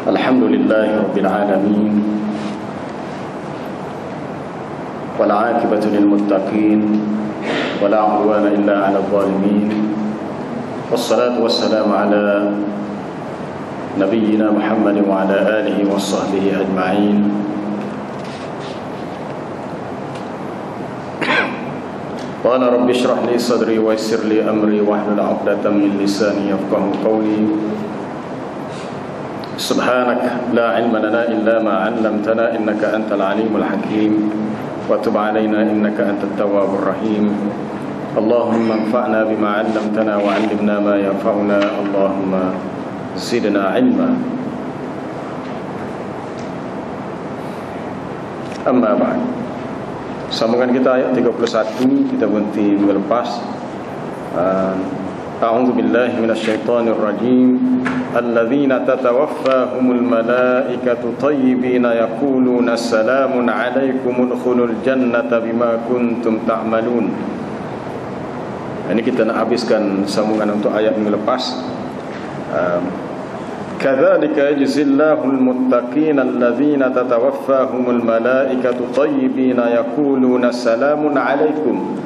Alhamdulillahi Rabbil Alamin, wal 'aqibatu lil muttaqin, wala 'udwana illa 'alal zalimin. Wassalatu wassalamu ala nabiyyina Muhammadin wa ala alihi wa sahbihi ajma'in. Qala rabbi shrah li sadri wa yassir li amri wahlul 'uqdatam min lisani yafqahu qawli. Subhanak la ilma lana illa ma 'allamtana innaka antal alimul hakim wa tub 'alaina innaka antat tawwabur rahim. Allahumma anfa'na bima 'allamtana wa 'allimna ma yanfa'una. Allahumma zidna 'ilma. Amma ba'd. Sambungan kita ayat 31, kita berhenti minggu lepas. A'udzu billahi minasyaitonir rajim. Alladzina tatawaffahumul malaikatu thayyibina yaquluna salamun 'alaikum udkhulul jannata bima kuntum ta'malun. Ini kita nak habiskan sambungan untuk ayat minggu lepas. Kadzalika yajzillahul muttaqin alladzina tatawaffahumul malaikatu thayyibina yaquluna salamun 'alaikum.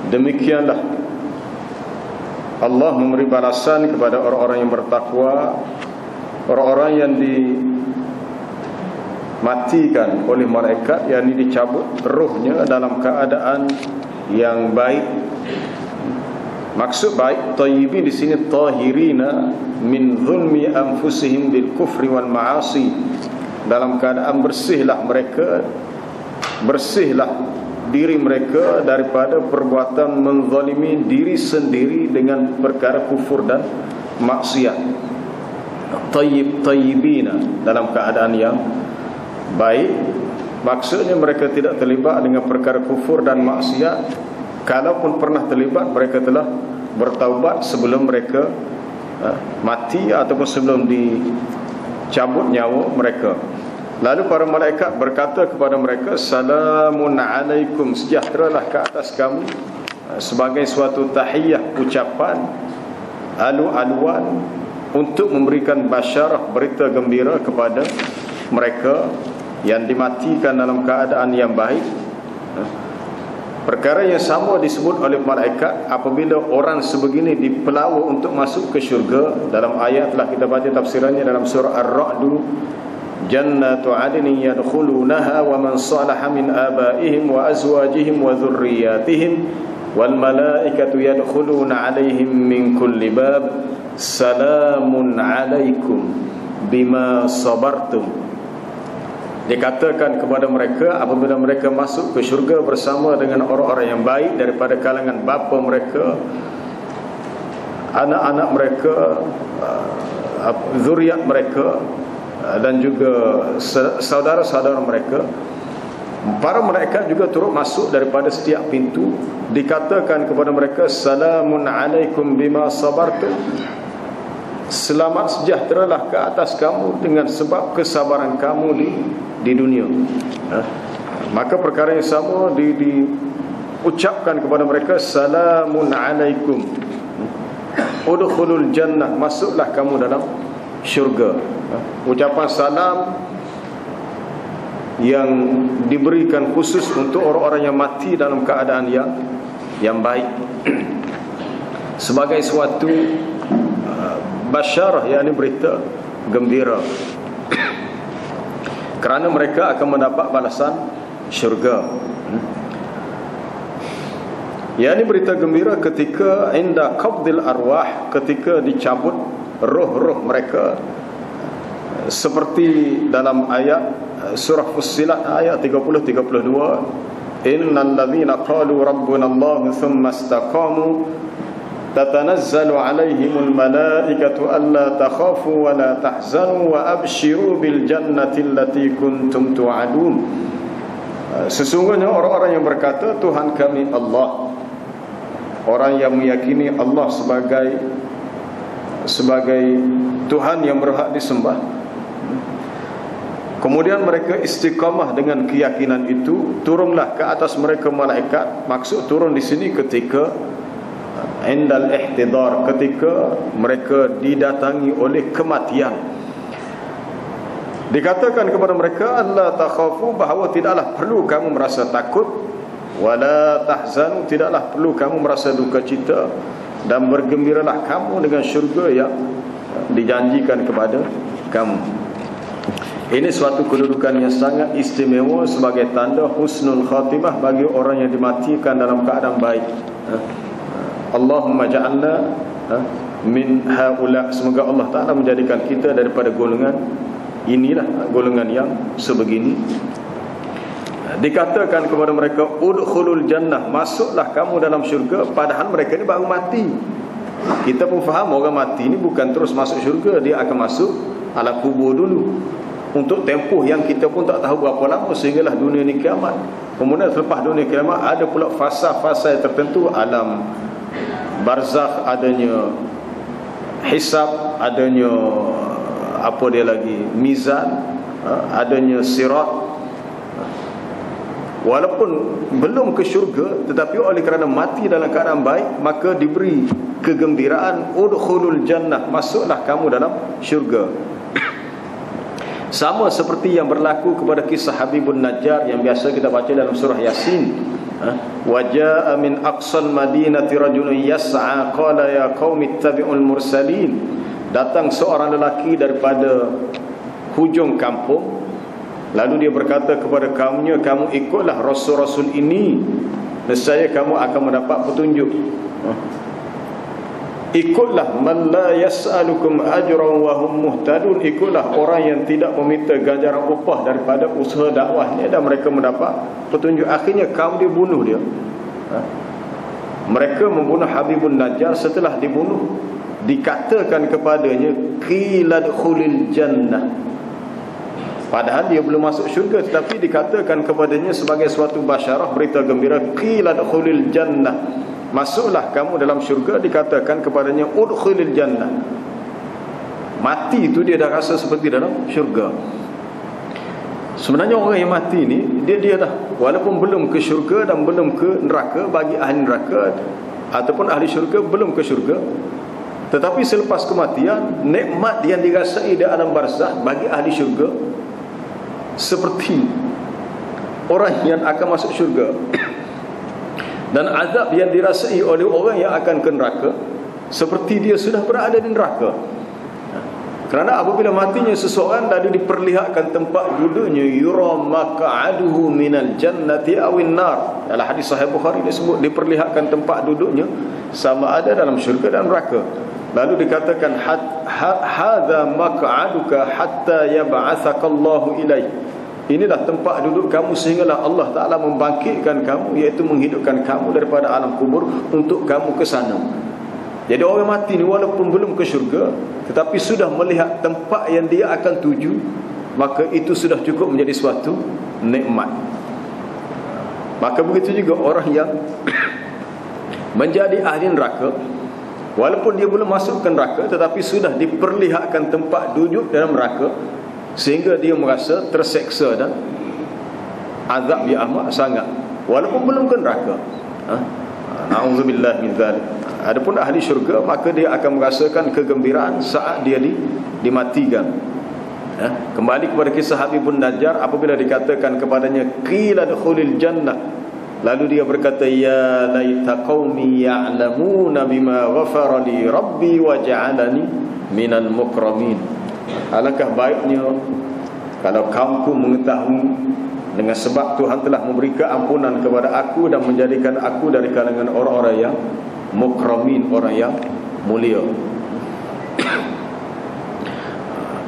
Demikianlah Allah memberi balasan kepada orang-orang yang bertakwa, orang-orang yang dimatikan oleh malaikat, yakni dicabut rohnya dalam keadaan yang baik. Maksud baik thayyibin di sini tahirina min zulmi anfusihim bil kufri wal ma'asi. Dalam keadaan bersihlah mereka, bersihlah diri mereka daripada perbuatan menzalimi diri sendiri dengan perkara kufur dan maksiat. Tayyibina dalam keadaan yang baik, maksudnya mereka tidak terlibat dengan perkara kufur dan maksiat. Kalaupun pernah terlibat, mereka telah bertaubat sebelum mereka mati ataupun sebelum dicabut nyawa mereka. Lalu para malaikat berkata kepada mereka, salamun alaikum, sejahteralah ke atas kamu, sebagai suatu tahiyah, ucapan alu-aluan untuk memberikan basyarah, berita gembira kepada mereka yang dimatikan dalam keadaan yang baik. Perkara yang sama disebut oleh malaikat apabila orang sebegini dipelawa untuk masuk ke syurga. Dalam ayat telah kita baca tafsirannya dalam surah Ar-Ra'd, jannatu 'adnin yadkhulunaha wa man salaha min abaihim wa azwajihim wa dhurriyyatihim wal malaikatu yadkhuluna 'alaihim min kulli bab salamun 'alaikum bima sabartum. Dikatakan kepada mereka apabila mereka masuk ke syurga bersama dengan orang-orang yang baik daripada kalangan bapa mereka, anak-anak mereka, zuriat mereka, dan juga saudara-saudara mereka. Para malaikat juga turut masuk daripada setiap pintu. Dikatakan kepada mereka, salamun alaikum bima sabartum, selamat sejahteralah ke atas kamu dengan sebab kesabaran kamu di dunia. Maka perkara yang sama diucapkan kepada mereka, salamun alaikum udkhulul jannah, masuklah kamu dalam syurga. Ucapan salam yang diberikan khusus untuk orang-orang yang mati dalam keadaan yang baik, sebagai suatu basyarah, yakni berita gembira, kerana mereka akan mendapat balasan syurga. Yakni berita gembira ketika inda qabdil arwah, ketika dicabut roh-roh mereka, seperti dalam ayat surah Fussilat ayat 30-32, innal ladzina qalu rabbuna Allah thumma istaqamu tatanazzalu alaihimul malaikatu alla takhafu wa la tahzanu wa abshiru bil jannati allati kuntum tu'adun. Sesungguhnya orang-orang yang berkata Tuhan kami Allah, orang yang meyakini Allah sebagai Tuhan yang berhak disembah, kemudian mereka istiqamah dengan keyakinan itu, turunlah ke atas mereka malaikat. Maksud turun di sini ketika indal ihtidar, ketika mereka didatangi oleh kematian. Dikatakan kepada mereka, alla takhafu, bahawa tidaklah perlu kamu merasa takut, wala tahzanu, tidaklah perlu kamu merasa duka cita, dan bergembiralah kamu dengan syurga yang dijanjikan kepada kamu. Ini suatu kedudukan yang sangat istimewa sebagai tanda husnul khatimah bagi orang yang dimatikan dalam keadaan baik. Allahumma ja'alna min haula, semoga Allah Ta'ala menjadikan kita daripada golongan inilah, golongan yang sebegini. Dikatakan kepada mereka, udkhulul jannah, masuklah kamu dalam syurga, padahal mereka ni baru mati. Kita pun faham orang mati ni bukan terus masuk syurga, dia akan masuk alam kubur dulu untuk tempoh yang kita pun tak tahu berapa lama, sehinggalah dunia ni kiamat. Kemudian selepas dunia kiamat ada pula fasa-fasa tertentu, alam barzakh, adanya hisab, adanya apa dia lagi, mizan, adanya sirat. Walaupun belum ke syurga, tetapi oleh kerana mati dalam keadaan baik, maka diberi kegembiraan, udkhulul jannah, masuklah kamu dalam syurga. Sama seperti yang berlaku kepada kisah Habibun Najjar yang biasa kita baca dalam surah Yasin. Wa jaa min aqsal madinati rajulun yas'a qala ya qaumi ittabi'ul mursalin. Datang seorang lelaki daripada hujung kampung, lalu dia berkata kepada kaumnya, kamu ikutlah rasul-rasul ini, nescaya kamu akan mendapat petunjuk. Ikutlah man la yas'alukum ajran wa hum muhtadun, ikutlah orang yang tidak meminta ganjaran upah daripada usaha dakwahnya, dan mereka mendapat petunjuk. Akhirnya kaum dia bunuh dia. Mereka membunuh Habibun Najjar. Setelah dibunuh, dikatakan kepadanya, qila dkhulil jannah, padahal dia belum masuk syurga, tetapi dikatakan kepadanya sebagai suatu basyarah, berita gembira, qila dkhulil jannah, masuklah kamu dalam syurga. Dikatakan kepadanya, udkhulil jannah. Mati itu dia dah rasa seperti dalam syurga. Sebenarnya orang yang mati ni, dia dah, walaupun belum ke syurga dan belum ke neraka, bagi ahli neraka ataupun ahli syurga belum ke syurga, tetapi selepas kematian, nikmat yang dirasai di alam barzakh bagi ahli syurga seperti orang yang akan masuk syurga. Dan azab yang dirasai oleh orang yang akan ke neraka seperti dia sudah berada di neraka. Kerana apabila matinya seseorang, lalu diperlihatkan tempat duduknya, yura maq'aduhu minal jannati awin nar. Dalam hadis Sahih Bukhari disebut, diperlihatkan tempat duduknya sama ada dalam syurga dan neraka. Lalu dikatakan, hadza maq'aduka hatta yab'atsakallahu ilaih. Inilah tempat duduk kamu sehinggalah Allah Ta'ala membangkitkan kamu, iaitu menghidupkan kamu daripada alam kubur untuk kamu ke sana. Jadi orang mati ni walaupun belum ke syurga, tetapi sudah melihat tempat yang dia akan tuju, maka itu sudah cukup menjadi suatu nikmat. Maka begitu juga orang yang menjadi ahli neraka, walaupun dia belum masuk ke neraka, tetapi sudah diperlihatkan tempat duduk dalam neraka, sehingga dia merasa terseksa dan azab yang amat sangat, walaupun belum ke neraka. Na'udzubillah min dzalik. Adapun ahli syurga, maka dia akan merasakan kegembiraan saat dia dimatikan. Kembali kepada kisah Habibun Najjar, apabila dikatakan kepadanya, qila dkhulil jannah, lalu dia berkata, ya laita qaumi ya'lamuna bima ghafara li rabbi wa ja'alani minal mukramin. Alangkah baiknya kalau kaumku mengetahui dengan sebab Tuhan telah memberi keampunan kepada aku dan menjadikan aku dari kalangan orang-orang yang mukramin, orang yang mulia.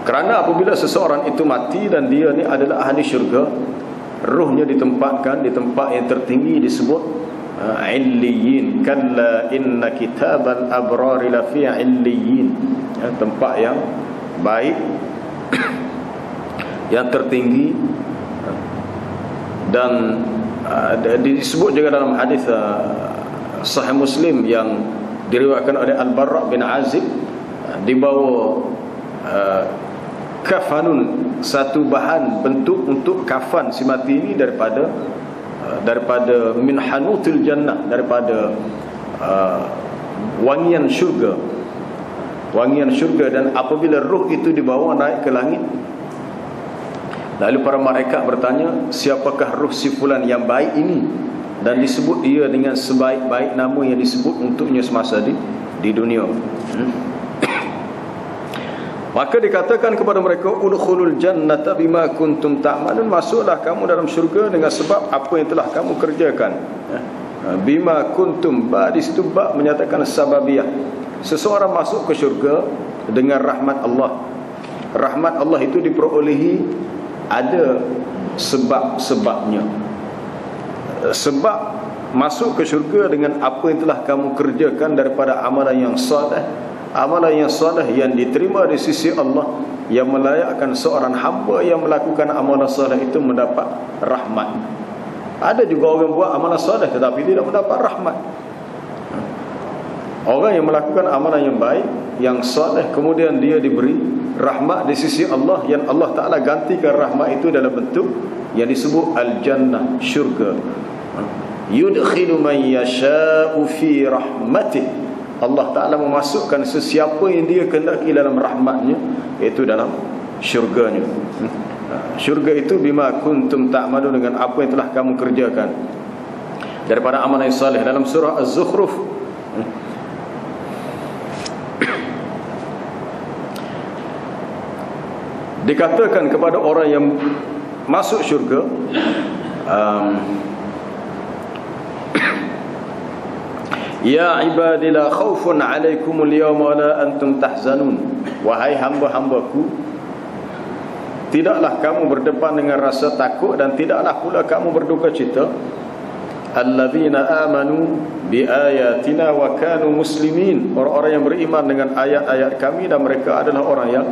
Kerana apabila seseorang itu mati dan dia ni adalah ahli syurga, ruhnya ditempatkan di tempat yang tertinggi, disebut illiyin. Kalla inna kitabal abrari lafi illiyin, tempat yang baik, yang tertinggi. Dan disebut juga dalam hadis Sahih Muslim yang diriwayatkan oleh Al-Barra bin Azib, dibawa kafanun, satu bahan bentuk untuk kafan si mati ini daripada min hanutil jannah, daripada wangian syurga. Wangian syurga. Dan apabila ruh itu dibawa naik ke langit, lalu para malaikat bertanya, siapakah ruh si fulan yang baik ini? Dan disebut dia dengan sebaik-baik nama yang disebut untuknya semasa di dunia. Maka dikatakan kepada mereka, udkhulul jannata bima kuntum ta'malun, masuklah kamu dalam syurga dengan sebab apa yang telah kamu kerjakan. Bima kuntum, ba di situ ba menyatakan sababiyah. Seseorang masuk ke syurga dengan rahmat Allah. Rahmat Allah itu diperolehi ada sebab-sebabnya. Sebab masuk ke syurga dengan apa yang telah kamu kerjakan daripada amalan yang salih. Amalan yang salih yang diterima di sisi Allah, yang melayakkan seorang hamba yang melakukan amalan salih itu mendapat rahmat. Ada juga orang buat amalan salih tetapi tidak mendapat rahmat. Orang yang melakukan amalan yang baik, yang salih, kemudian dia diberi rahmat di sisi Allah, yang Allah Ta'ala gantikan rahmat itu dalam bentuk yang disebut al-jannah, syurga. Yudkhilu man yasha'u fi rahmatih. Allah Ta'ala memasukkan sesiapa yang dia kehendaki dalam rahmatnya, iaitu dalam syurganya. Syurga itu bima kuntum ta'malun, dengan apa yang telah kamu kerjakan daripada amalan yang salih. Dalam surah Az-Zukhruf dikatakan kepada orang yang masuk syurga, ya ibadi la khawfun alaikumul yawma la antum tahzanun. Wahai hamba-hambaku, tidaklah kamu berdepan dengan rasa takut dan tidaklah pula kamu berduka cita. Alladzina amanu bi ayatina wa kanu muslimin. Orang-orang yang beriman dengan ayat-ayat kami dan mereka adalah orang yang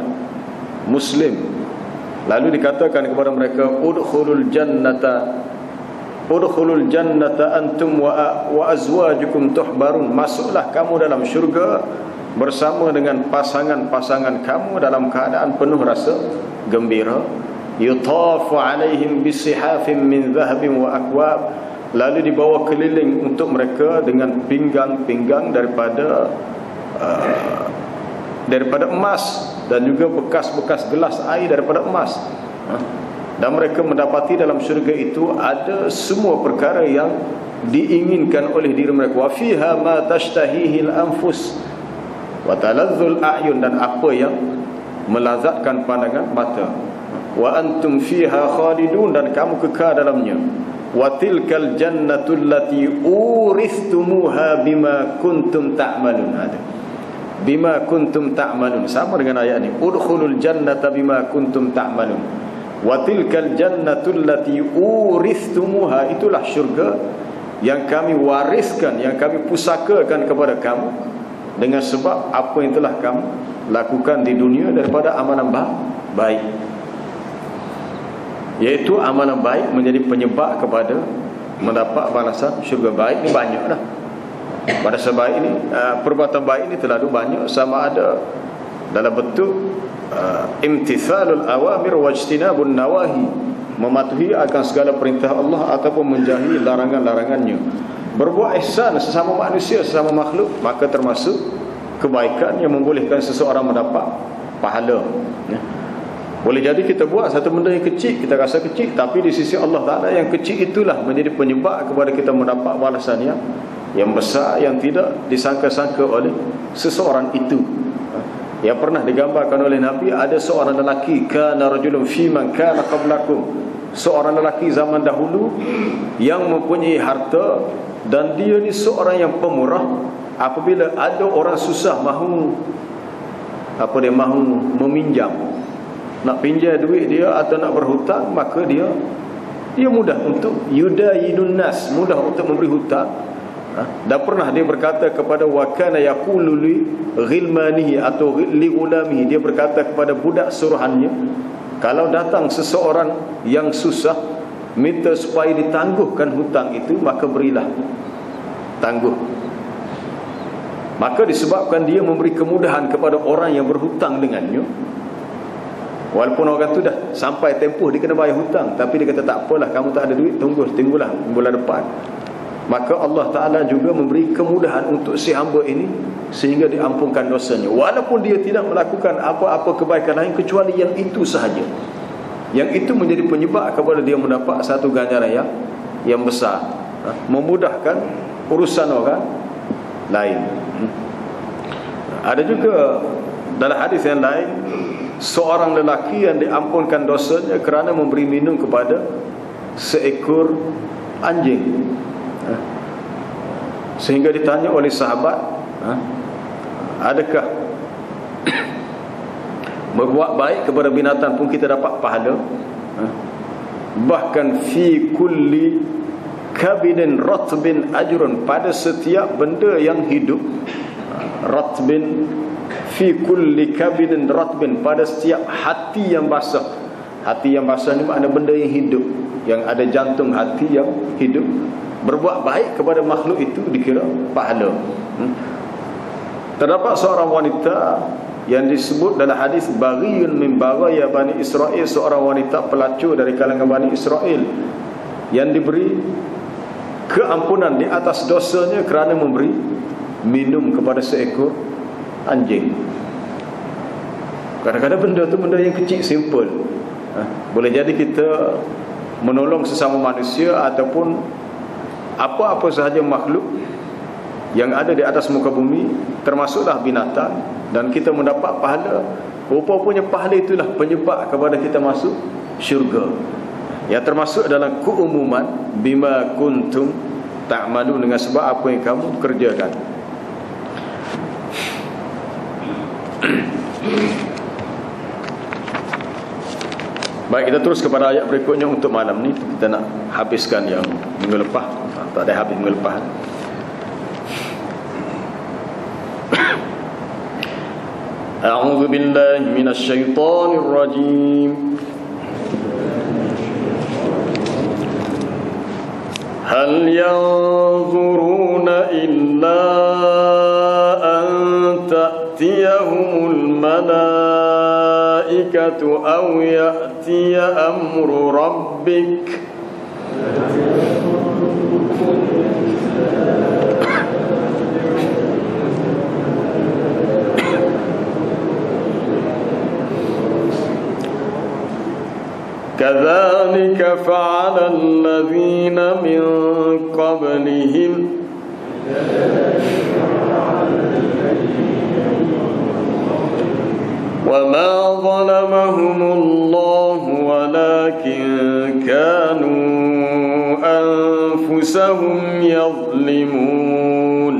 muslim. Lalu dikatakan kepada mereka, udkhulul jannata antum wa azwajukum tuhbarun. Masuklah kamu dalam syurga bersama dengan pasangan-pasangan kamu dalam keadaan penuh rasa gembira. Yutafu alaihim bisihafin min dhahabin wa akwab. Lalu dibawa keliling untuk mereka dengan pinggang-pinggang daripada emas, dan juga bekas-bekas gelas air daripada emas. Dan mereka mendapati dalam syurga itu ada semua perkara yang diinginkan oleh diri mereka. Wa fiha ma tashtahihil anfus wa taladzul a'yun, dan apa yang melazatkan pandangan mata. Wa antum fiha khalidun, dan kamu kekal dalamnya. Wa tilkal jannatul lati uristumuha bima kuntum ta'malun. Bima kuntum ta'malun sama dengan ayat ini, udkhulul jannata bima kuntum ta'malun. Wa tilkal jannatul lati uristumuha, itulah syurga yang kami wariskan, yang kami pusakakan kepada kamu dengan sebab apa yang telah kamu lakukan di dunia daripada amalan baik. Iaitu amalan baik menjadi penyebab kepada mendapat balasan syurga. Baik ni banyak dah. Pada sebab ini perbuatan baik ini terlalu banyak, sama ada dalam bentuk imtithalul awamir wajtinabun nawahi, mematuhi akan segala perintah Allah ataupun menjauhi larangan-larangannya. Berbuat ihsan sesama manusia, sesama makhluk, maka termasuk kebaikan yang membolehkan seseorang mendapat pahala. Boleh jadi kita buat satu benda yang kecil, kita rasa kecil, tapi di sisi Allah Ta'ala yang kecil itulah menjadi penyebab kepada kita mendapat balasan yang besar, yang tidak disangka-sangka oleh seseorang itu. Yang pernah digambarkan oleh Nabi, ada seorang lelaki, kana rajulun fi man kana qablakum, seorang lelaki zaman dahulu yang mempunyai harta, dan dia ni seorang yang pemurah. Apabila ada orang susah mahu meminjam, nak pinjam duit dia atau nak berhutang, maka dia mudah untuk yudayinun nas, mudah untuk memberi hutang. Dan pernah dia berkata kepada wakana yaqulu li ghilmanihi atau li gulamihi, dia berkata kepada budak suruhannya, kalau datang seseorang yang susah minta supaya ditangguhkan hutang itu, maka berilah, tangguh. Maka disebabkan dia memberi kemudahan kepada orang yang berhutang dengannya, walaupun orang tu dah sampai tempoh dia kena bayar hutang, tapi dia kata tak apalah, kamu tak ada duit, tunggulah bulan depan. maka Allah Ta'ala juga memberi kemudahan untuk si hamba ini sehingga diampunkan dosanya, walaupun dia tidak melakukan apa-apa kebaikan lain kecuali yang itu sahaja. Yang itu menjadi penyebab kepada dia mendapat satu ganjaran yang besar, memudahkan urusan orang lain. Ada juga dalam hadis yang lain, seorang lelaki yang diampunkan dosanya kerana memberi minum kepada seekor anjing. Sehingga ditanya oleh sahabat, adakah berbuat baik kepada binatang pun kita dapat pahala? Bahkan fi kulli kabidin ratbin ajrun, pada setiap benda yang hidup. Ratbin, fi kulli kabidin ratbin, pada setiap hati yang basah. Hati yang basah ni makna benda yang hidup, yang ada jantung hati yang hidup. Berbuat baik kepada makhluk itu dikira pahala. Terdapat seorang wanita yang disebut dalam hadis baghiyun min baghaya Bani Israel, seorang wanita pelacur dari kalangan Bani Israel yang diberi keampunan di atas dosanya kerana memberi minum kepada seekor anjing. Kadang-kadang benda tu benda yang kecil, simple. Boleh jadi kita menolong sesama manusia ataupun apa-apa sahaja makhluk yang ada di atas muka bumi, termasuklah binatang, dan kita mendapat pahala. Rupa-rupanya pahala itulah penyebab kepada kita masuk syurga, yang termasuk dalam keumuman bima kuntum ta'malun, dengan sebab apa yang kamu kerjakan. Baik, kita terus kepada ayat berikutnya. Untuk malam ni kita nak habiskan yang minggu lepas, tak ada habis minggu lepas. A'udzu billahi minasy syaithanir rajim. Hal yanzuruna illa an ta'tiyahumul malaikatu aw ya'tiya amru rabbik. كذلك فعل الذين من قبلهم وما ظلمهم الله ولكن كانوا أنفسهم يظلمون.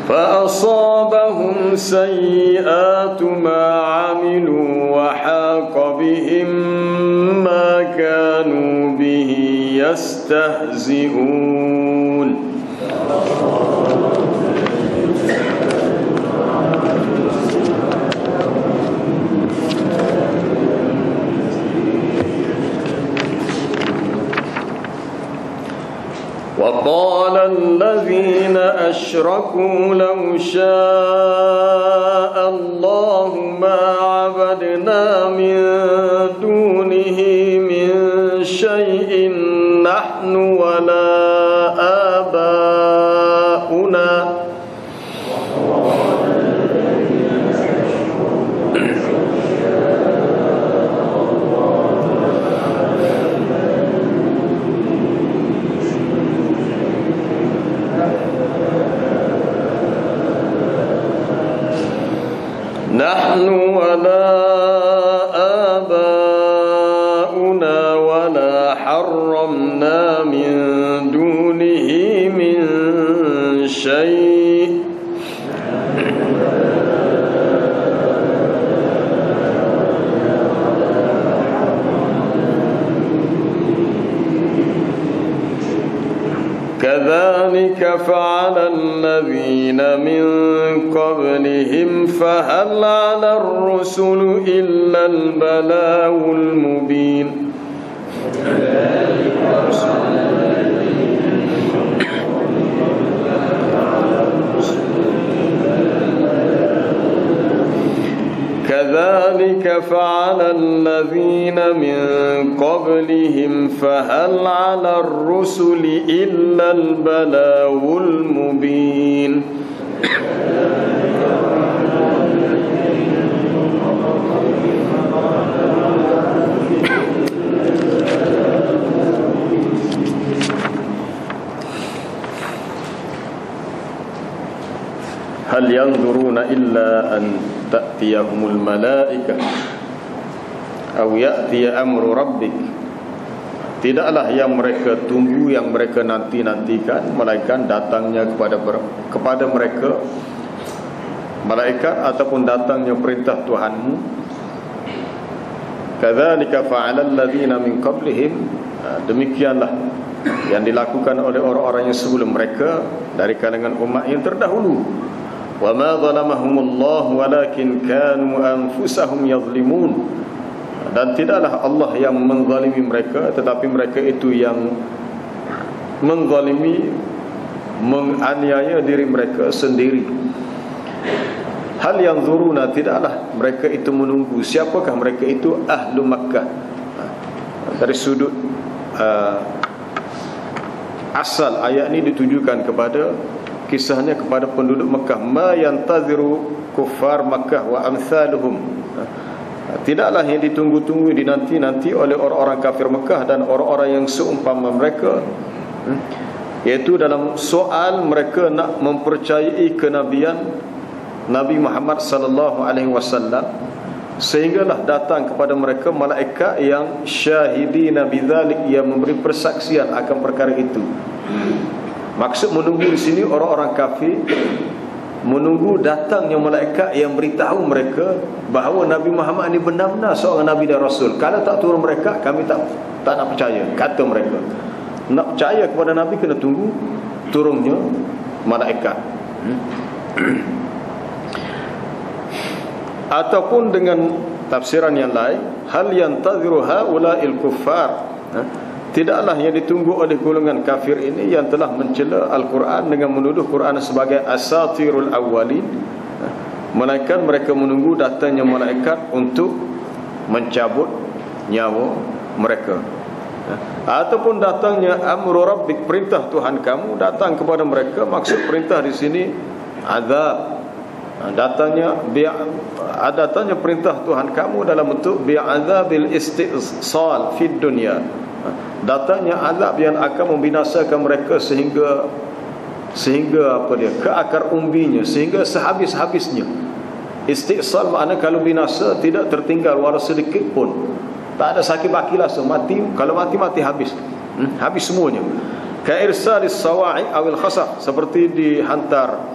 فأصابهم سيئات ما عملوا وحاق بهم ما كانوا به يستهزئون. وقال الذين أشركوا لو شاء الله ما عبدنا من دونه من شيء نحن ولا آباؤنا نحن ولا آباؤنا ولا حرمنا من دونه من شيء كذلك فعل الذين من قبلهم فهل على الرسل إلا البلاغ المبين. فعل الذين من قبلهم فهل على الرسل إلا البلاغ المبين Hal yanzuruna illa an ta'tiyahumul malaikah aw ya'tiya amru rabbik. Tidaklah yang mereka tunggu, yang mereka nanti-nantikan, malaikat datangnya kepada mereka, malaikat ataupun datangnya perintah Tuhanmu. Kadzalika fa'alal ladzina min qablihim, demikianlah yang dilakukan oleh orang-orang yang sebelum mereka dari kalangan umat yang terdahulu. Wa ma zalamahumullahu walakin kanu anfusahum yadhlimun. Dan tidaklah Allah yang menzalimi mereka, tetapi mereka itu yang menzalimi, menganiaya diri mereka sendiri. Hal yanzuruna, tidaklah mereka itu menunggu. Siapakah mereka itu? Ahlu Makkah. Dari sudut asal ayat ini ditujukan kepada kisahnya kepada penduduk Makkah. Ma yantaziru kuffar Makkah wa amsaluhum. Tidaklah yang ditunggu-tunggu, dinanti-nanti oleh orang-orang kafir Makkah dan orang-orang yang seumpama mereka, yaitu dalam soal mereka nak mempercayai kenabian Nabi Muhammad sallallahu alaihi wasallam, sehinggalah datang kepada mereka malaikat yang syahidina bidzalik, yang memberi persaksian akan perkara itu. Maksud menunggu di sini orang-orang kafir menunggu datangnya malaikat yang beritahu mereka bahawa Nabi Muhammad ini benar-benar seorang Nabi dan Rasul. Kalau tak turun mereka, kami tak nak percaya, kata mereka. Nak percaya kepada Nabi kena tunggu turunnya malaikat. Ataupun dengan tafsiran yang lain, hal yantaziru haula'il kuffar, tidaklah yang ditunggu oleh golongan kafir ini yang telah mencela Al-Quran dengan menuduh Quran sebagai asatirul awwalin, melainkan mereka menunggu datangnya malaikat untuk mencabut nyawa mereka. Ataupun datangnya amru rabbik, perintah Tuhan kamu datang kepada mereka. Maksud perintah di sini azab. Datangnya perintah Tuhan kamu dalam bentuk bi'azabil istisal fid dunya. Datangnya azab yang akan membinasakan mereka sehingga apa dia, ke akar umbinya, sehingga sehabis-habisnya. Istisal makna kalau binasa tidak tertinggal walau sedikit pun, tak ada sakit baki lah, mati. Kalau mati habis, habis semuanya. Ka'irsalis sawa'i awil khasaf, seperti dihantar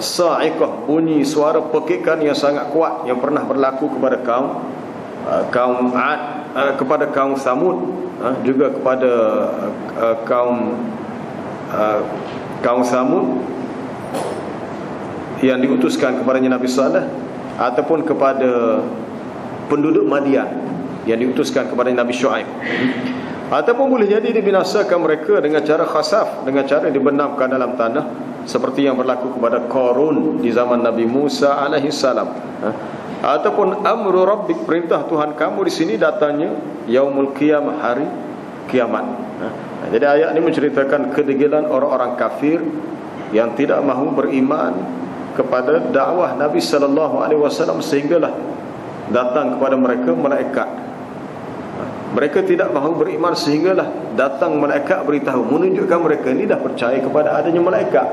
sa'iqah, bunyi suara pekikan yang sangat kuat yang pernah berlaku kepada kaum Ad, kepada kaum Samud, juga kepada kaum Samud yang diutuskan kepadanya Nabi Saleh, ataupun kepada penduduk Madian yang diutuskan kepada Nabi Syuaib. Ataupun boleh jadi dibinasakan mereka dengan cara khasaf, dengan cara dibenamkan dalam tanah, seperti yang berlaku kepada Qarun di zaman Nabi Musa alaihi salam. Ataupun amru rabbik, perintah Tuhan kamu di sini datangnya yaumul qiyamah, hari kiamat. Jadi ayat ini menceritakan kedegilan orang-orang kafir yang tidak mahu beriman kepada dakwah Nabi sallallahu alaihi wasallam, sehinggalah datang kepada mereka malaikat. Mereka tidak mahu beriman sehinggalah datang malaikat beritahu, menunjukkan mereka ini dah percaya kepada adanya malaikat.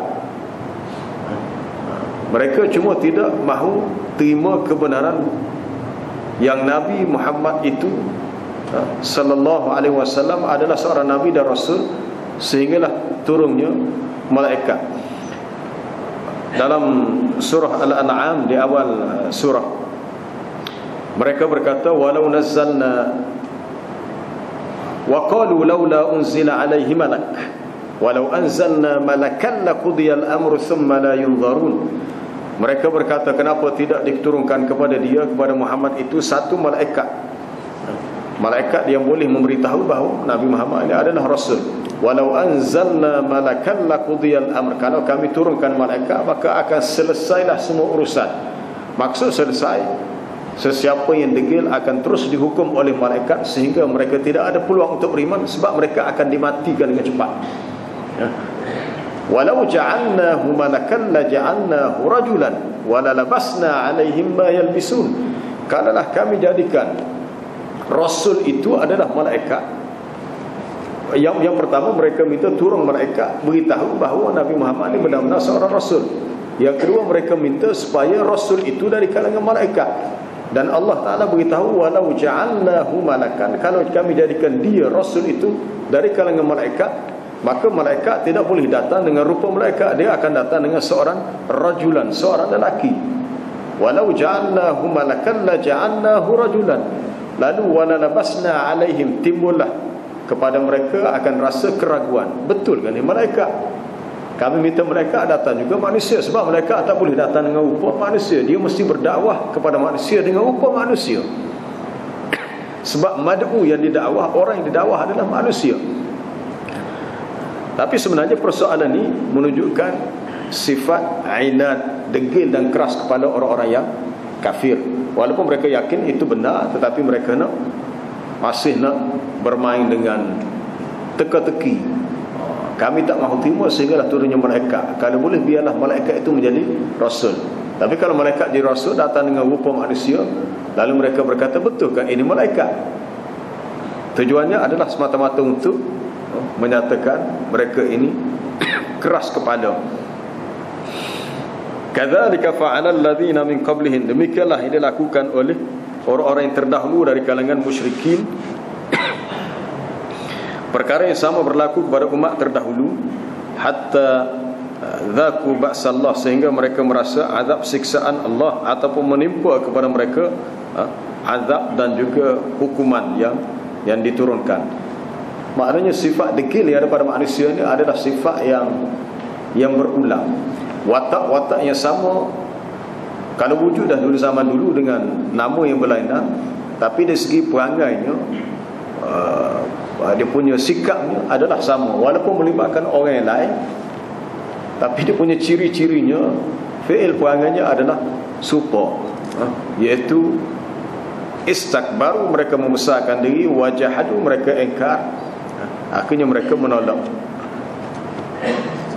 Mereka cuma tidak mahu terima kebenaran yang Nabi Muhammad itu sallallahu alaihi wasallam adalah seorang nabi dan rasul, sehinggalah turunnya malaikat. Dalam surah Al-An'am di awal surah, mereka berkata walau nazzalna wa qalu laula unzila alaihi malak walau anzalna malakan laqudiyal amru thumma la yunzarun. Mereka berkata, kenapa tidak diturunkan kepada dia, kepada Muhammad itu satu malaikat, malaikat yang boleh memberitahu bahawa Nabi Muhammad ini adalah rasul. Walau anzalna malakan laqudiyal amr, kalau kami turunkan malaikat maka akan selesailah semua urusan. Maksud selesai, Sesiapa yang degil akan terus dihukum oleh malaikat sehingga mereka tidak ada peluang untuk beriman, sebab mereka akan dimatikan dengan cepat. Ya. Walau ja'alnahu malakan la ja'alnahu rajulan wala labasna 'alaihim ma yalbisun. Kalaulah kami jadikan rasul itu adalah malaikat, yang pertama mereka minta turun malaikat beritahu bahawa Nabi Muhammad ini benar-benar seorang rasul. Yang kedua, mereka minta supaya rasul itu dari kalangan malaikat. Dan Allah Ta'ala beritahu, walau ja'alnahu malakan, kalau kami jadikan dia rasul itu dari kalangan malaikat, maka malaikat tidak boleh datang dengan rupa malaikat, dia akan datang dengan seorang rajulan, seorang lelaki. Walau ja'alnahu malakan la ja'alnahu rajulan, lalu wala labasna 'alaihim, timbullah kepada mereka akan rasa keraguan. Betul kan ni malaikat? Kami minta mereka datang juga manusia, sebab mereka tak boleh datang dengan rupa manusia. Dia mesti berdakwah kepada manusia dengan rupa manusia. Sebab mad'u yang didakwah, orang yang didakwah adalah manusia. Tapi sebenarnya persoalan ni menunjukkan sifat ainat, degil dan keras kepada orang-orang yang kafir. Walaupun mereka yakin itu benar, tetapi mereka masih nak bermain dengan teka-teki. Kami tak mahu terima sehinggalah turunnya malaikat. Kalau boleh biarlah malaikat itu menjadi rasul. Tapi kalau malaikat jadi rasul datang dengan rupa manusia, lalu mereka berkata, betul kan ini malaikat? Tujuannya adalah semata-mata untuk menyatakan mereka ini keras kepala. Kadzalika fa'ala alladziina min qablihim, demikianlah yang dilakukan oleh orang-orang yang terdahulu dari kalangan musyrikin. Perkara yang sama berlaku kepada umat terdahulu, hatta dzaku ba'sallah, sehingga mereka merasa azab siksaan Allah, ataupun menimpa kepada mereka azab dan juga hukuman yang diturunkan. Maknanya sifat degil yang ada pada manusia ini adalah sifat yang berulang. Watak-watak yang sama kalau wujud dah dulu zaman dulu dengan nama yang berlainan, tapi dari segi perangainya, dia punya sikapnya adalah sama, walaupun melibatkan orang yang lain, tapi dia punya ciri-cirinya, fi'il perangainya adalah serupa, iaitu istakbaru, mereka membesarkan diri, wajahadu, mereka engkar, akhirnya mereka menolak.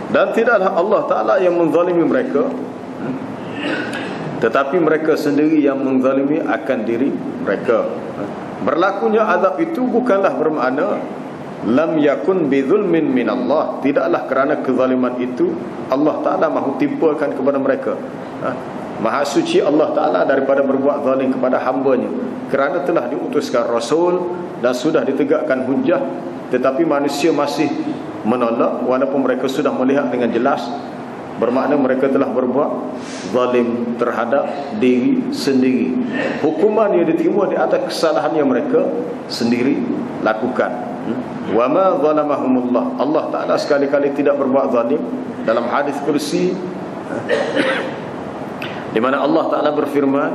Dan tidaklah Allah Ta'ala yang menzalimi mereka, tetapi mereka sendiri yang menzalimi akan diri mereka. Berlakunya azab itu bukanlah bermakna lam yakun bizulmin min Allah, tidaklah kerana kezaliman itu Allah Ta'ala mahu timpakan kepada mereka. Maha suci Allah Ta'ala daripada berbuat zalim kepada hamba-Nya, kerana telah diutuskan Rasul dan sudah ditegakkan hujah, tetapi manusia masih menolak walaupun mereka sudah melihat dengan jelas, bermakna mereka telah berbuat zalim terhadap diri sendiri. Hukuman yang diterima di atas kesalahan yang mereka sendiri lakukan. Wa ma zalamahumullah, Allah Ta'ala sekali-kali tidak berbuat zalim. Dalam hadis kursi di mana Allah Ta'ala berfirman,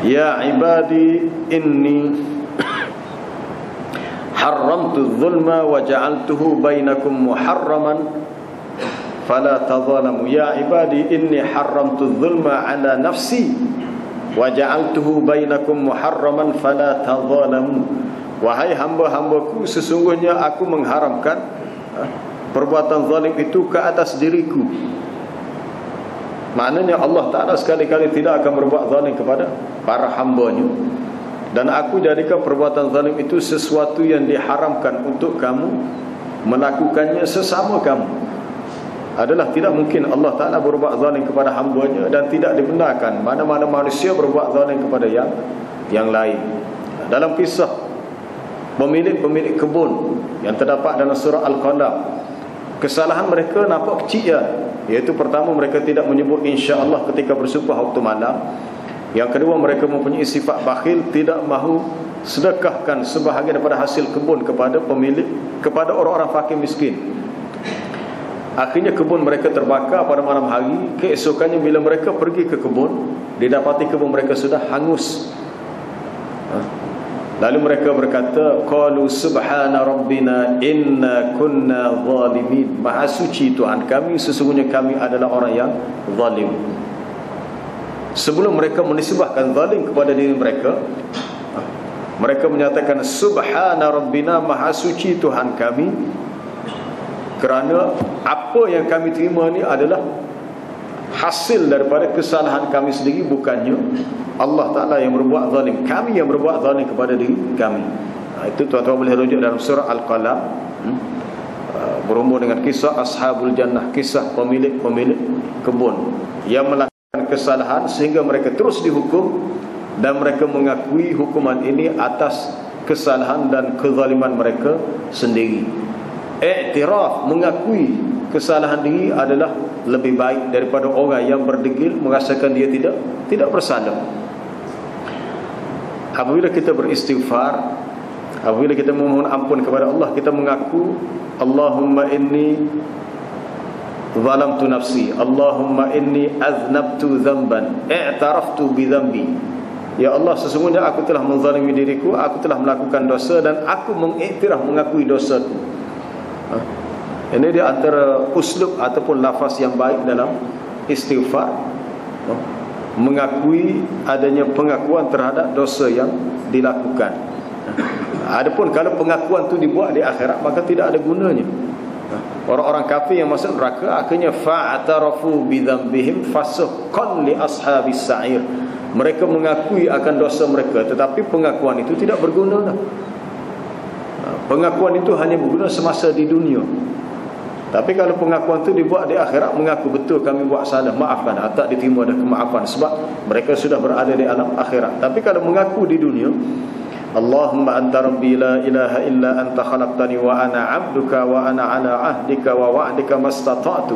ya ibadi inni haramtu zulma wa ja'altuhu bainakum muharraman fala tadhalamu. Ya ibadi inni haramtu zulma ala nafsi wa ja'altuhu bainakum muharraman fala tadhalamu. Wahai hamba-hambaku, sesungguhnya aku mengharamkan perbuatan zalim itu ke atas diriku. Maknanya Allah Ta'ala sekali-kali tidak akan berbuat zalim kepada para hamba-Nya, dan aku jadikan perbuatan zalim itu sesuatu yang diharamkan untuk kamu melakukannya sesama kamu. Adalah tidak mungkin Allah Ta'ala berbuat zalim kepada hamba-Nya, dan tidak dibenarkan mana-mana manusia berbuat zalim kepada yang lain. Dalam kisah pemilik-pemilik kebun yang terdapat dalam surah Al-Qalam, kesalahan mereka nampak kecil ya, iaitu pertama, mereka tidak menyebut insya-Allah ketika bersumpah waktu malam. Yang kedua, mereka mempunyai sifat bakhil, tidak mahu sedekahkan sebahagian daripada hasil kebun kepada pemilik, kepada orang-orang fakir miskin. Akhirnya kebun mereka terbakar pada malam hari. Keesokannya bila mereka pergi ke kebun, didapati kebun mereka sudah hangus. Lalu mereka berkata, qalu subhana rabbina inna kunna zalimin. Maha suci Tuhan kami, sesungguhnya kami adalah orang yang zalim. sebelum mereka menisbahkan zalim kepada diri mereka, mereka menyatakan subhana rabbina, maha suci Tuhan kami, kerana apa yang kami terima ni adalah hasil daripada kesalahan kami sendiri, bukannya Allah Ta'ala yang berbuat zalim. Kami yang berbuat zalim kepada diri kami. Itu tuan-tuan boleh rujuk dalam surah Al-Qalam, berhubung dengan kisah Ashabul Jannah, kisah pemilik-pemilik kebun yang melakukan kesalahan sehingga mereka terus dihukum, dan mereka mengakui hukuman ini atas kesalahan dan kezaliman mereka sendiri. Iktiraf, mengakui kesalahan diri adalah lebih baik daripada orang yang berdegil merasakan dia tidak bersalah. Apabila kita beristighfar, apabila kita memohon ampun kepada Allah, kita mengaku Allahumma inni zalamtu nafsi, Allahumma inni aznabtu dhanban i'taraftu bi dhanbi. Ya Allah, sesungguhnya aku telah menzalimi diriku, aku telah melakukan dosa dan aku mengiktiraf, mengakui dosaku. Ini dia antara uslub ataupun lafaz yang baik dalam istighfar, mengakui adanya pengakuan terhadap dosa yang dilakukan. Adapun kalau pengakuan itu dibuat di akhirat, maka tidak ada gunanya. Orang-orang kafir yang masuk neraka akhirnya fa'tarafu bidzambihim fasuqqan li ashabis sa'ir. Mereka mengakui akan dosa mereka, tetapi pengakuan itu tidak berguna. Pengakuan itu hanya berguna semasa di dunia. Tapi kalau pengakuan itu dibuat di akhirat, mengaku betul kami buat salah, maafkan, tak diterima ada kemaafan, sebab mereka sudah berada di alam akhirat. Tapi kalau mengaku di dunia, Allahumma anta rabbi la ilaha illa anta khalaqtani wa ana 'abduka wa ana 'ala 'ahdika wa wa'dika mastata'tu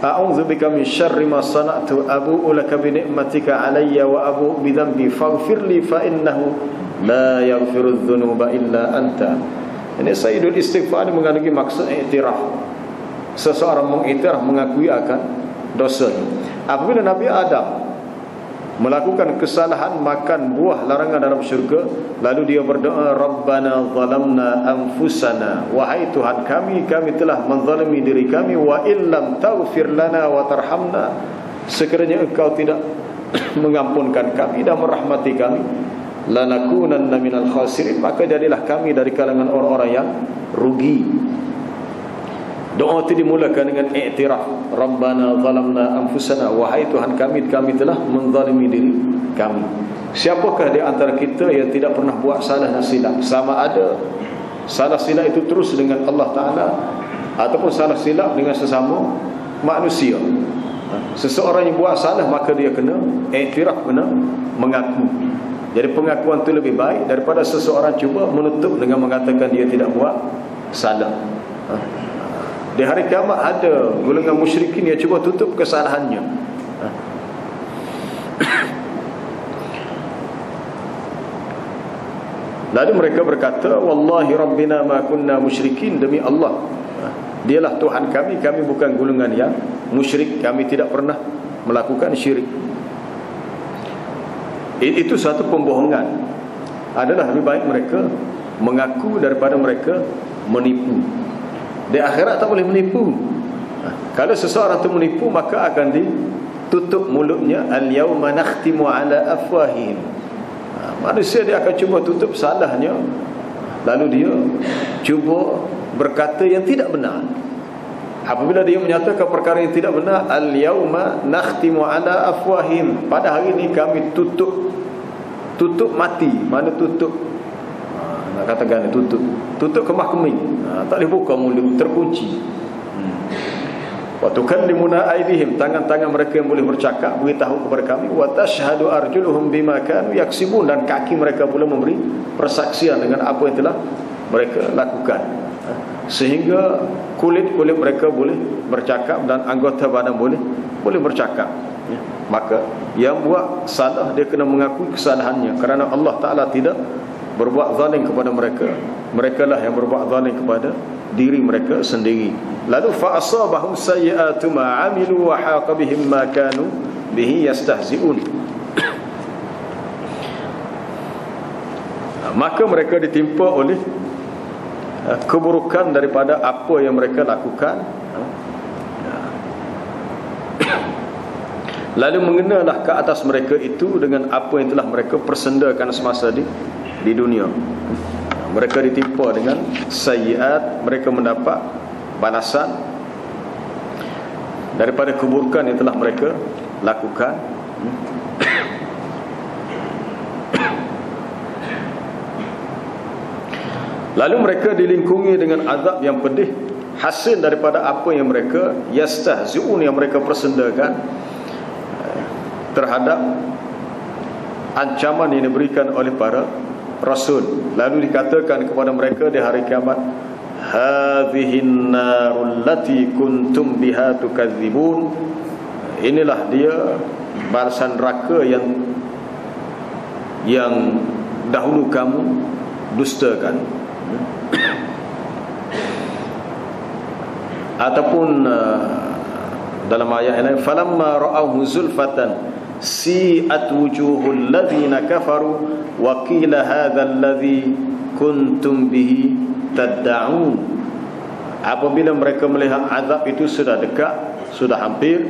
a'udzu bika min syarri ma sana'tu abu'u laka bi ni'matika 'alayya wa abu'u bi dhanbi faghfir li fa innahu la yaghfiru dzunuba illa anta. Ini sayyidul istighfar mengandungi maksud iktiraf. Seseorang mengiktiraf, mengakui akan dosanya. Apabila Nabi Adam melakukan kesalahan makan buah larangan dalam syurga, lalu dia berdoa, Rabbana zalamna anfusana, wahai Tuhan kami telah menzalimi diri kami, wa illam taghfir lana wa tarhamna, sekiranya Engkau tidak mengampunkan kami dan merahmati kami, lanakunanna minal khasirin, maka jadilah kami dari kalangan orang-orang yang rugi. Doa itu dimulakan dengan iktiraf, Rabbana zalamna anfusana, wahai Tuhan kami telah menzalimi diri kami. Siapakah di antara kita yang tidak pernah buat salah dan silap? Sama ada salah silap itu terus dengan Allah Ta'ala, ataupun salah silap dengan sesama manusia. Seseorang yang buat salah, maka dia kena iktiraf, kena mengaku. Jadi pengakuan itu lebih baik daripada seseorang cuba menutup dengan mengatakan dia tidak buat salah. Di hari kiamat ada golongan musyrikin yang cuba tutup kesalahannya. Lalu mereka berkata, wallahi rabbina ma kunna musyrikin, demi Allah, dialah Tuhan kami bukan golongan yang musyrik, kami tidak pernah melakukan syirik. Itu satu pembohongan. Adalah lebih baik mereka mengaku daripada mereka menipu. Di akhirat tak boleh menipu. Kalau seseorang itu menipu, maka akan ditutup mulutnya. Al-yawma nakhtimu ala afwahihim. Manusia dia akan cuba tutup salahnya, lalu dia cuba berkata yang tidak benar. Apabila dia menyatakan perkara yang tidak benar, al-yawma nakhtimu ala afwahihim, pada hari ini kami tutup mati. Mana tutup? Nak katakan tutup kemah keming, tak boleh buka mulut, terkunci. Wa tukallimuna aydihim, tangan-tangan mereka yang boleh bercakap beritahu kepada kami, wa tashhadu arjuluhum bima kanu yaksibun, dan kaki mereka pula memberi persaksian dengan apa yang telah mereka lakukan. Sehingga kulit mereka boleh bercakap dan anggota badan boleh bercakap. Maka yang buat salah, dia kena mengakui kesalahannya, kerana Allah Ta'ala tidak berbuat zalim kepada mereka. Mereka lah yang berbuat zalim kepada diri mereka sendiri. Lalu fa asabahum sayyi'atu ma 'amilu wa haqa bihim ma kanu bihi yastahzi'un. Maka mereka ditimpa oleh keburukan daripada apa yang mereka lakukan. Lalu mengenalah ke atas mereka itu dengan apa yang telah mereka persendakan semasa di dunia. Mereka ditimpa dengan sayyiat, mereka mendapat balasan daripada keburukan yang telah mereka lakukan. Lalu mereka dilingkungi dengan azab yang pedih, hasil daripada apa yang mereka yastahzi'un, yang mereka persendakan terhadap ancaman yang diberikan oleh para rasul. Lalu dikatakan kepada mereka di hari kiamat, hadhihin narul lati kuntum biha tukadzibun, inilah dia balasan neraka yang dahulu kamu dustakan. Ataupun dalam ayat ini, falamma ra'awhu zulfatan si'at wujuhul ladzina kafaru wa qila hadzal ladzi kuntum bihi tad'un. Apabila mereka melihat azab itu sudah dekat, sudah hampir,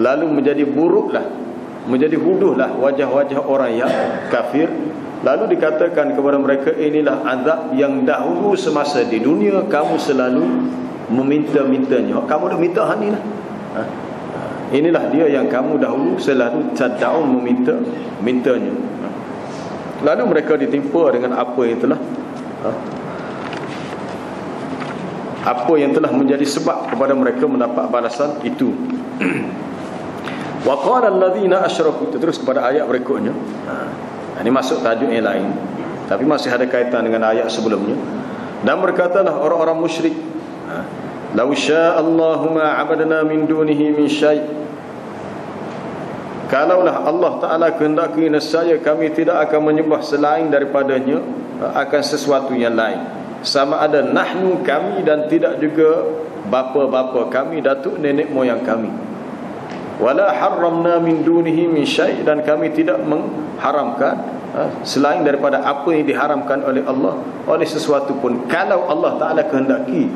lalu menjadi buruklah, menjadi huduhlah wajah-wajah orang yang kafir. Lalu dikatakan kepada mereka, inilah azab yang dahulu semasa di dunia kamu selalu meminta-mintanya. Kamu dah minta hani lah. Inilah dia yang kamu dahulu selalu tad'un, meminta-mintanya. Lalu mereka ditimpa dengan apa yang telah menjadi sebab kepada mereka mendapat balasan itu. Wa qala alladzina asyraku, terus kepada ayat berikutnya. Ini masuk tajuk yang lain, tapi masih ada kaitan dengan ayat sebelumnya. Dan berkatalah orang-orang musyrik, "Lau sya'allahu ma 'abadna min dunihi min syai'." Kalaulah Allah Ta'ala kehendaki, nescaya kami tidak akan menyembah selain daripadanya akan sesuatu yang lain. Sama ada nahnu, kami, dan tidak juga bapa-bapa kami, datuk nenek moyang kami. Wala harramna min dunihi min syai', dan kami tidak mengharamkan selain daripada apa yang diharamkan oleh Allah, oleh sesuatu pun. Kalau Allah Ta'ala kehendaki.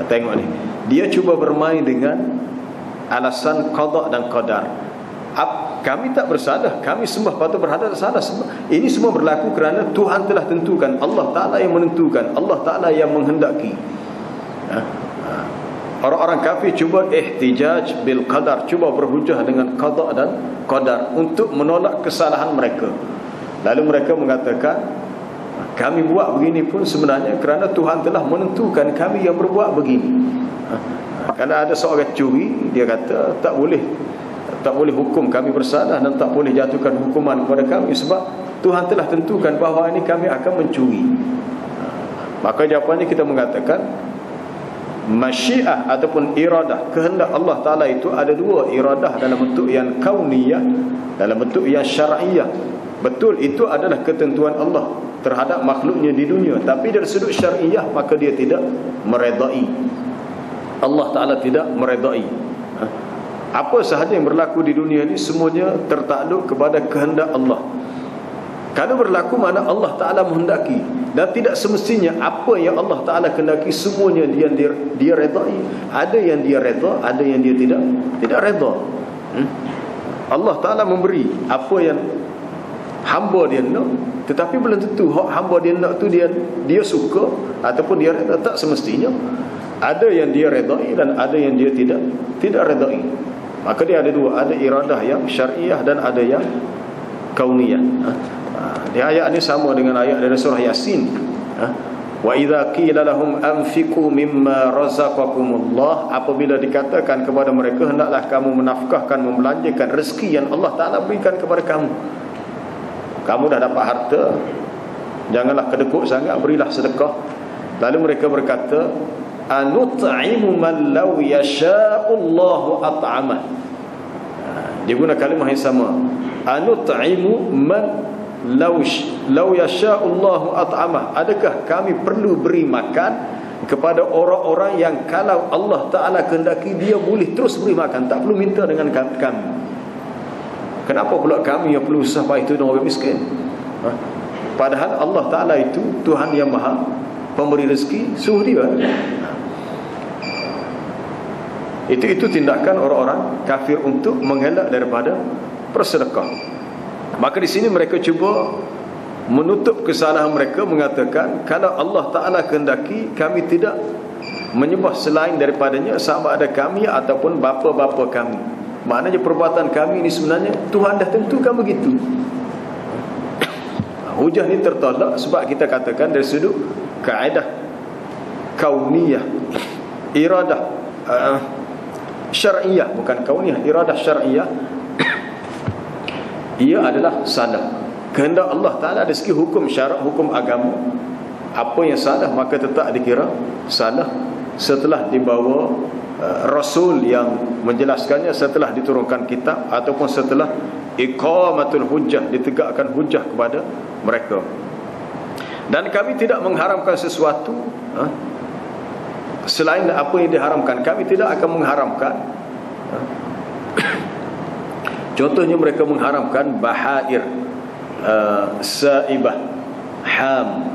Tengok ni, dia cuba bermain dengan alasan qada dan qadar. Kami tak bersalah, kami sembah patut berhadap salah. Ini semua berlaku kerana Tuhan telah tentukan, Allah Ta'ala yang menentukan, Allah Ta'ala yang menghendaki. Orang-orang kafir cuba ihtijaj bil qadar, cuba berhujah dengan qada dan qadar untuk menolak kesalahan mereka. Lalu mereka mengatakan, kami buat begini pun sebenarnya kerana Tuhan telah menentukan kami yang berbuat begini. Kalau ada seorang curi, dia kata tak boleh hukum kami bersalah dan tak boleh jatuhkan hukuman kepada kami sebab Tuhan telah tentukan bahawa ini kami akan mencuri. Maka jawapannya kita mengatakan, masyiah ataupun iradah, kehendak Allah Ta'ala itu ada dua. Iradah dalam bentuk yang kauniyah, dalam bentuk yang syar'iyah. Betul, itu adalah ketentuan Allah terhadap makhluknya di dunia. Tapi dari sudut syar'iyah, maka dia tidak meredai. Allah Ta'ala tidak meredai. Apa sahaja yang berlaku di dunia ini semuanya tertakluk kepada kehendak Allah. Kalau berlaku, mana Allah Ta'ala menghendaki. Dan tidak semestinya apa yang Allah Ta'ala kehendaki semuanya dia redai. Ada yang dia reda, ada yang dia tidak reda. Allah Ta'ala memberi apa yang hamba dia nak, tetapi belum tentu hamba dia nak tu dia suka ataupun dia reda. Tak semestinya. Ada yang dia redai dan ada yang dia tidak redai. Maka dia ada dua, ada iradah yang syariah dan ada yang kauniyah. Di ayat ini sama dengan ayat dari surah Yasin. Wa idza qila lahum anfiqu mimma razaqakumullah, apabila dikatakan kepada mereka, hendaklah kamu menafkahkan, membelanjakan rezeki yang Allah Ta'ala berikan kepada kamu. Kamu dah dapat harta, janganlah kedekut sangat, berilah sedekah. Lalu mereka berkata, anut'imu man law yasha'ullahu at'ama. Dia guna kalimah yang sama. Anut'imu man law yasha'ullahu at'ama. Adakah kami perlu beri makan kepada orang-orang yang kalau Allah Ta'ala kehendaki dia boleh terus beri makan, tak perlu minta dengan kami. Kenapa pula kami yang perlu usah payah itu dengan orang miskin? Padahal Allah Ta'ala itu Tuhan yang maha pemberi rezeki, suruh dia. Itu tindakan orang-orang kafir untuk mengelak daripada bersedekah. Maka di sini mereka cuba menutup kesalahan mereka, mengatakan kalau Allah Ta'ala kehendaki, kami tidak menyembah selain daripadanya, sama ada kami ataupun bapa-bapa kami. Maknanya perbuatan kami ini sebenarnya Tuhan dah tentukan begitu. Hujah ni tertolak sebab kita katakan dari sudut kaedah kauniyah, iradah syar'iyah, bukan kauniyah, iradah syar'iyah, ia adalah salah. Kehendak Allah Ta'ala dari segi hukum syarak, hukum agama, apa yang salah maka tetap dikira salah setelah dibawa Rasul yang menjelaskannya, setelah diturunkan kitab, ataupun setelah iqamatul hujjah, ditegakkan hujjah kepada mereka. Dan kami tidak mengharamkan sesuatu selain apa yang diharamkan. Kami tidak akan mengharamkan. Contohnya mereka mengharamkan bahair, saibah, ham,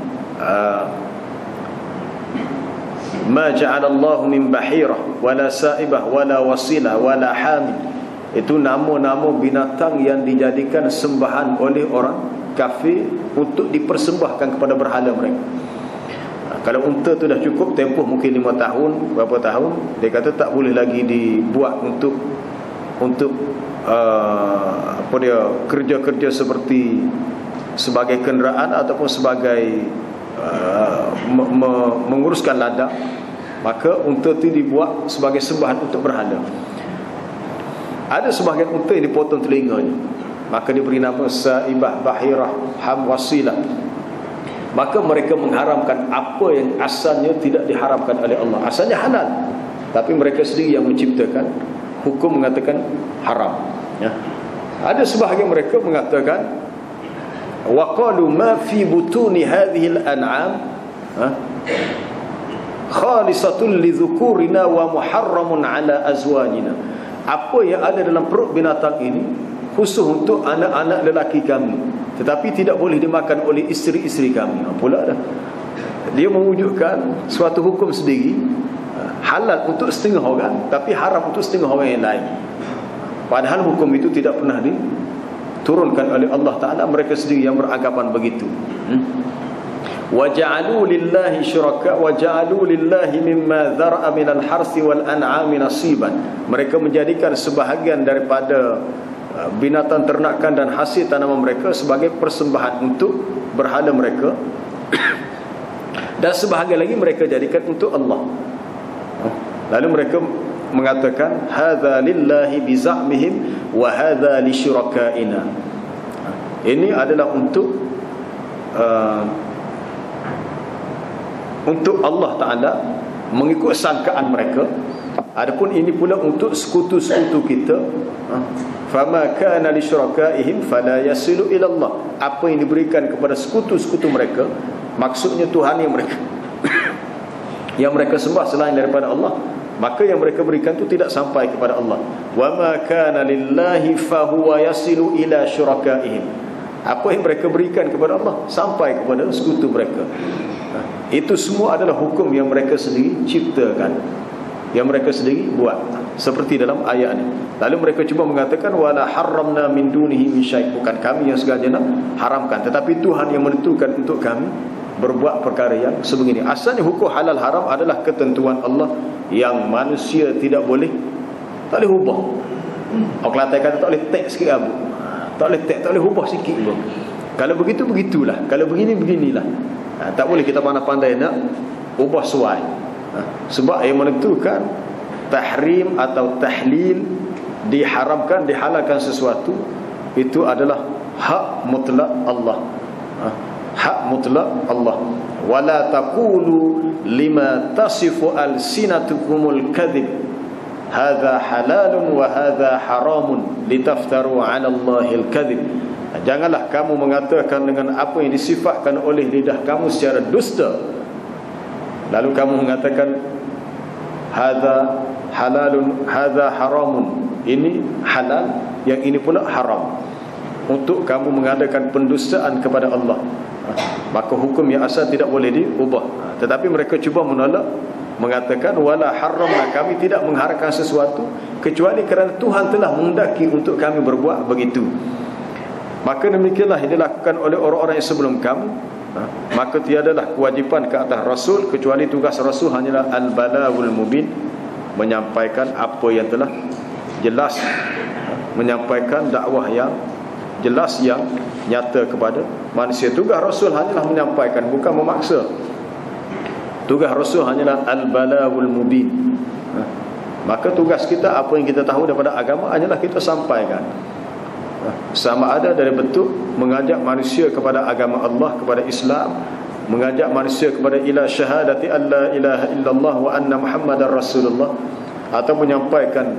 ma ja'alallahu min bahirah wala saibah wala wasilah wala hamil. Itu nama-nama binatang yang dijadikan sembahan oleh orang kafir untuk dipersembahkan kepada berhala mereka. Kalau unta tu dah cukup tempoh mungkin 5 tahun, berapa tahun, dia kata tak boleh lagi dibuat untuk apa dia, kerja-kerja seperti sebagai kenderaan ataupun sebagai menguruskan ladang. Maka unta itu dibuat sebagai sembahan untuk berhala. Ada sebahagian unta yang dipotong telinganya, maka diberi nama saibah, bahirah, ham, wasilah. Maka mereka mengharamkan apa yang asalnya tidak diharamkan oleh Allah. Asalnya halal, tapi mereka sendiri yang menciptakan hukum mengatakan haram, ya. Ada sebahagian mereka mengatakan wa qalu ma fi butuni hadhihi al-an'am khalisatun li dhukurina wa muharramun ala azwajina. Apa yang ada dalam perut binatang ini khusus untuk anak-anak lelaki kami, tetapi tidak boleh dimakan oleh isteri-isteri kami. Pula dah dia mewujudkan suatu hukum sendiri, halal untuk setengah orang tapi haram untuk setengah orang yang lain. Padahal hukum itu tidak pernah diturunkan oleh Allah Ta'ala. Mereka sendiri yang beranggapan begitu. وَجَعَلُوا لِلَّهِ شُرَكَاءَ وَجَعَلُوا لِلَّهِ مِمَّا ذَرَأَ مِنَ الْحَرْثِ وَالْأَنْعَامِ نَصِيبًا. Mereka menjadikan sebahagian daripada binatang ternakan dan hasil tanaman mereka sebagai persembahan untuk berhala mereka, dan sebahagian lagi mereka jadikan untuk Allah. Lalu mereka mengatakan hadza lillahi bizamihim wa hadza li syurakaina. Ini adalah untuk Allah Ta'ala, mengikut sangkaan mereka. Adapun ini pula untuk sekutu-sekutu kita. Fama kana li syurakaihim fala yasilu ila Allah. Apa yang diberikan kepada sekutu-sekutu mereka, maksudnya Tuhan yang mereka yang mereka sembah selain daripada Allah, maka yang mereka berikan itu tidak sampai kepada Allah. Wa ma kana lillahi fa huwa yasilu ila syurakaihim. Apa yang mereka berikan kepada Allah sampai kepada sekutu mereka. Itu semua adalah hukum yang mereka sendiri ciptakan, yang mereka sendiri buat, seperti dalam ayat ini. Lalu mereka cuba mengatakan wala harramna min dunihi min syai'. Bukan kami yang sengaja nak haramkan, tetapi Tuhan yang menentukan untuk kami berbuat perkara yang sebegini. Asalnya hukum halal haram adalah ketentuan Allah yang manusia tidak boleh, tak boleh ubah. Orang Kelantan kata tak boleh tek sikit abu, tak boleh tek, tak boleh ubah sikit pun. Kalau begitu begitulah, kalau begini beginilah. Tak boleh kita pandai-pandai nak ubah suai. Sebab yang menentukan tahrim atau tahlil, diharamkan, dihalalkan sesuatu, itu adalah hak mutlak Allah. Hak mutlak Allah. Wala taqulu lima tasifu alsinatukumul kadhib hadza halalun wa hadza haramun litaftaru 'ala Allahil kadhib. Janganlah kamu mengatakan dengan apa yang disifatkan oleh lidah kamu secara dusta, lalu kamu mengatakan hadza halalun hadza haramun, ini halal, yang ini pula haram, untuk kamu mengadakan pendustaan kepada Allah. Maka hukum yang asal tidak boleh diubah. Tetapi mereka cuba menolak mengatakan wala harramna, kami tidak mengharamkan sesuatu kecuali kerana Tuhan telah menghendaki untuk kami berbuat begitu. Maka demikianlah yang dilakukan oleh orang-orang yang sebelum kamu. Maka tiadalah kewajipan ke atas Rasul kecuali tugas Rasul hanyalah al-balagul mubin, menyampaikan apa yang telah jelas, menyampaikan dakwah yang jelas, yang nyata kepada manusia. Tugas Rasul hanyalah menyampaikan, bukan memaksa. Tugas Rasul hanyalah al-balagul mubin. Maka tugas kita, apa yang kita tahu daripada agama, hanyalah kita sampaikan. Sama ada dari bentuk mengajak manusia kepada agama Allah, kepada Islam, mengajak manusia kepada ila syahadati alla ilaha illallah wa anna muhammadar rasulullah, atau menyampaikan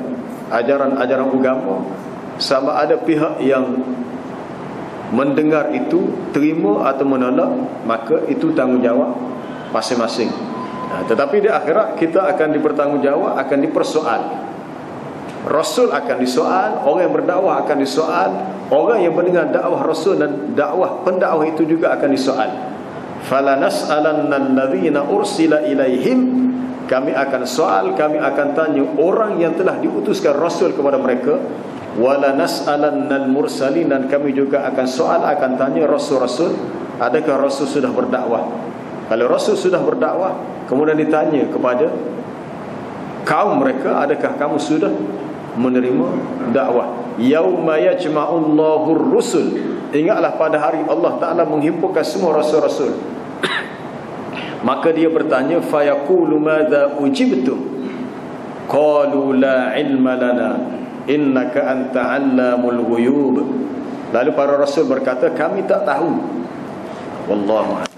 ajaran-ajaran agama. Sama ada pihak yang mendengar itu, terima atau menolak, maka itu tanggungjawab masing-masing. Tetapi di akhirat kita akan dipertanggungjawab, akan dipersoal. Rasul akan disoal, orang yang berdakwah akan disoal, orang yang mendengar dakwah Rasul dan dakwah pendakwah itu juga akan disoal. Fala nas'alanna alladhina ursila ilaihim, kami akan soal, kami akan tanya orang yang telah diutuskan Rasul kepada mereka. Wala nas'alannal mursalin, dan kami juga akan soal, akan tanya Rasul-Rasul, adakah Rasul sudah berdakwah. Kalau Rasul sudah berdakwah, kemudian ditanya kepada kaum mereka, adakah kamu sudah menerima dakwah. Yauma yajma'ullahu ar-rusul, ingatlah pada hari Allah Ta'ala menghimpunkan semua rasul-rasul. Maka dia bertanya, fayaqulu madza ujibtum, qalu la ilma lana innaka anta 'allamul ghuyub. Lalu para rasul berkata, kami tak tahu. Wallahu a'lam.